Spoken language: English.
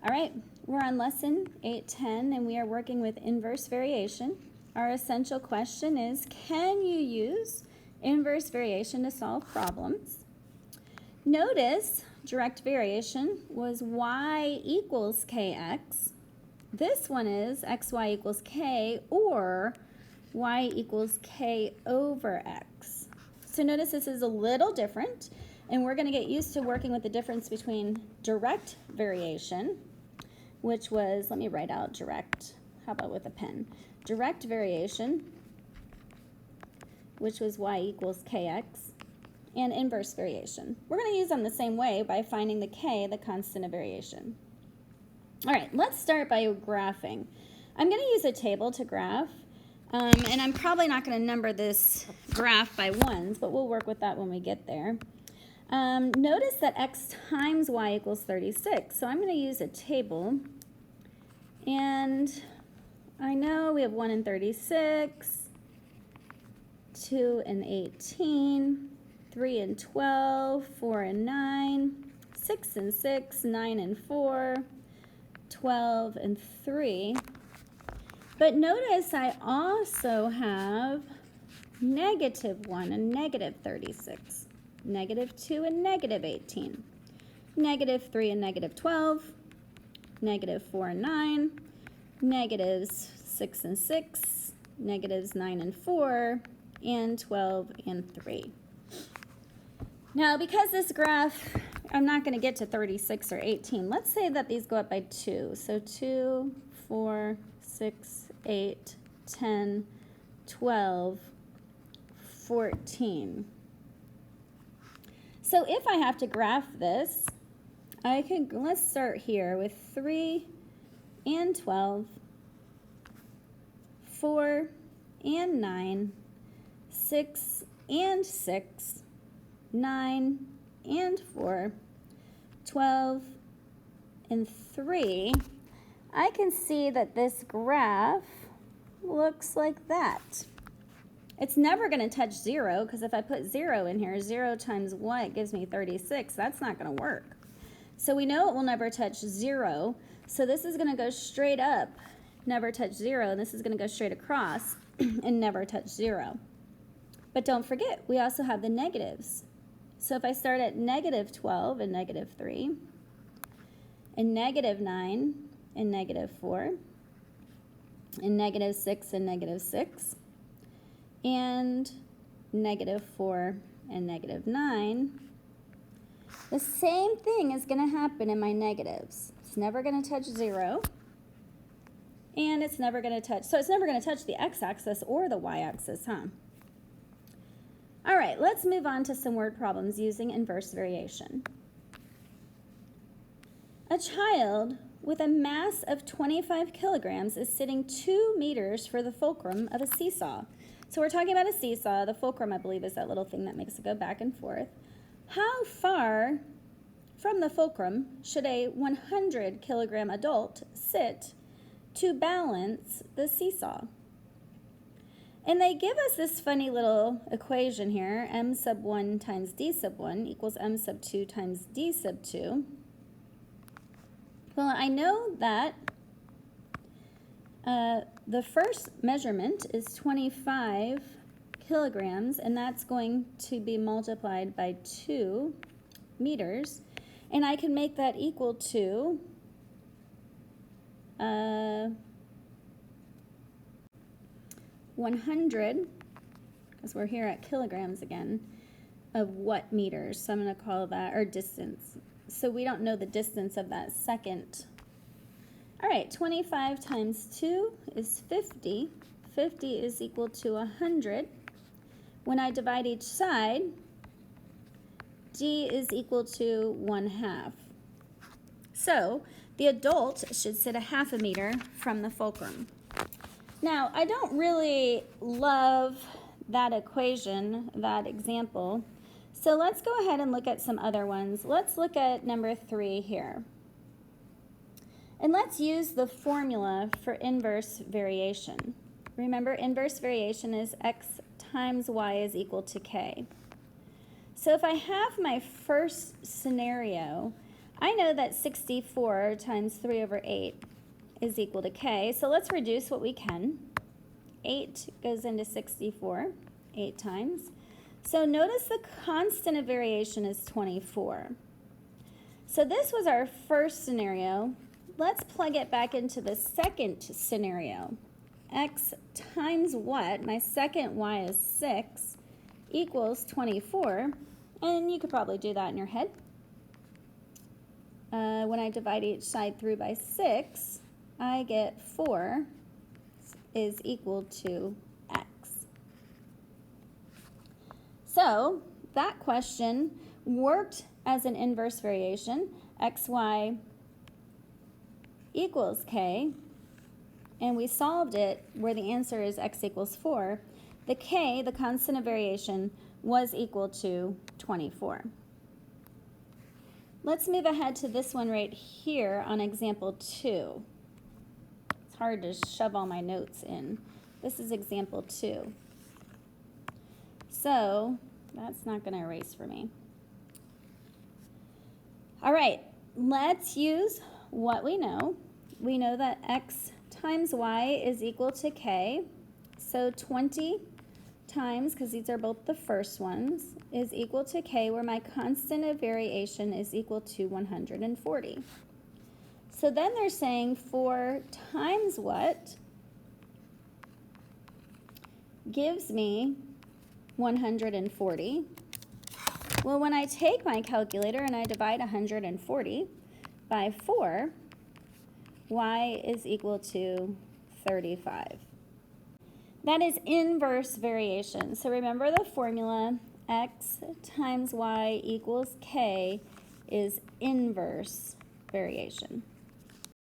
All right, we're on lesson 810 and we are working with inverse variation. Our essential question is, can you use inverse variation to solve problems? Notice direct variation was y equals kx. This one is xy equals k or y equals k over x. So notice this is a little different, and we're going to get used to working with the difference between direct variation, which was, let me write out direct, how about with a pen? Direct variation, which was y equals kx, and inverse variation. We're going to use them the same way by finding the k, the constant of variation. All right, let's start by graphing. I'm going to use a table to graph, and I'm probably not going to number this graph by ones, but we'll work with that when we get there. Notice that x times y equals 36, so I'm going to use a table, and I know we have 1 and 36, 2 and 18, 3 and 12, 4 and 9, 6 and 6, 9 and 4, 12 and 3. But notice I also have negative 1 and negative 36, negative 2 and negative 18, negative 3 and negative 12, negative 4 and 9, negatives 6 and 6, negatives 9 and 4, and 12 and 3. Now, because this graph, I'm not going to get to 36 or 18. Let's say that these go up by 2. So 2, 4, 6, 8, 10, 12, 14. So if I have to graph this, let's start here with 3 and 12, 4 and 9, 6 and 6, 9 and 4, 12 and 3, I can see that this graph looks like that. It's never going to touch 0, because if I put 0 in here, 0 times what gives me 36. That's not going to work. So we know it will never touch 0. So this is going to go straight up, never touch 0, and this is going to go straight across and never touch 0. But don't forget, we also have the negatives. So if I start at negative 12 and negative 3, and negative 9 and negative 4, and negative 6 and negative 6, and negative 4 and negative 9, the same thing is going to happen in my negatives. It's never going to touch 0, and it's never going to touch, so it's never going to touch the x-axis or the y-axis, huh? All right, let's move on to some word problems using inverse variation. A child with a mass of 25 kilograms is sitting 2 meters for the fulcrum of a seesaw. So we're talking about a seesaw. The fulcrum, I believe, is that little thing that makes it go back and forth. How far from the fulcrum should a 100 kilogram adult sit to balance the seesaw? And they give us this funny little equation here, m sub 1 times d sub 1 equals m sub 2 times d sub 2. Well, I know that the first measurement is 25 kilograms, and that's going to be multiplied by 2 meters. And I can make that equal to 100, because we're here at kilograms again, of what meters? So I'm going to call that, or distance. So we don't know the distance of that second. All right, 25 times 2 is 50. 50 is equal to 100. When I divide each side, d is equal to 1/2. So the adult should sit a 1/2 meter from the fulcrum. Now, I don't really love that equation, that example, so let's go ahead and look at some other ones. Let's look at number 3 here. And let's use the formula for inverse variation. Remember, inverse variation is x times y is equal to k. So if I have my first scenario, I know that 64 times 3 over 8 is equal to k, so let's reduce what we can. 8 goes into 64, 8 times. So notice the constant of variation is 24. So this was our first scenario. Let's plug it back into the second scenario. X times what? My second y is 6 equals 24. And you could probably do that in your head. When I divide each side through by 6, I get 4 is equal to x. So that question worked as an inverse variation. Xy equals k, and we solved it where the answer is x equals 4. The k, the constant of variation, was equal to 24. Let's move ahead to this one right here on example 2. It's hard to shove all my notes in. This is example 2. So that's not going to erase for me. All right, let's use what we know. We know that x times y is equal to k. So 20 times, because these are both the first ones, is equal to k, where my constant of variation is equal to 140. So then they're saying 4 times what gives me 140. Well, when I take my calculator and I divide 140 by 4, y is equal to 35. That is inverse variation. So remember the formula, x times y equals k is inverse variation.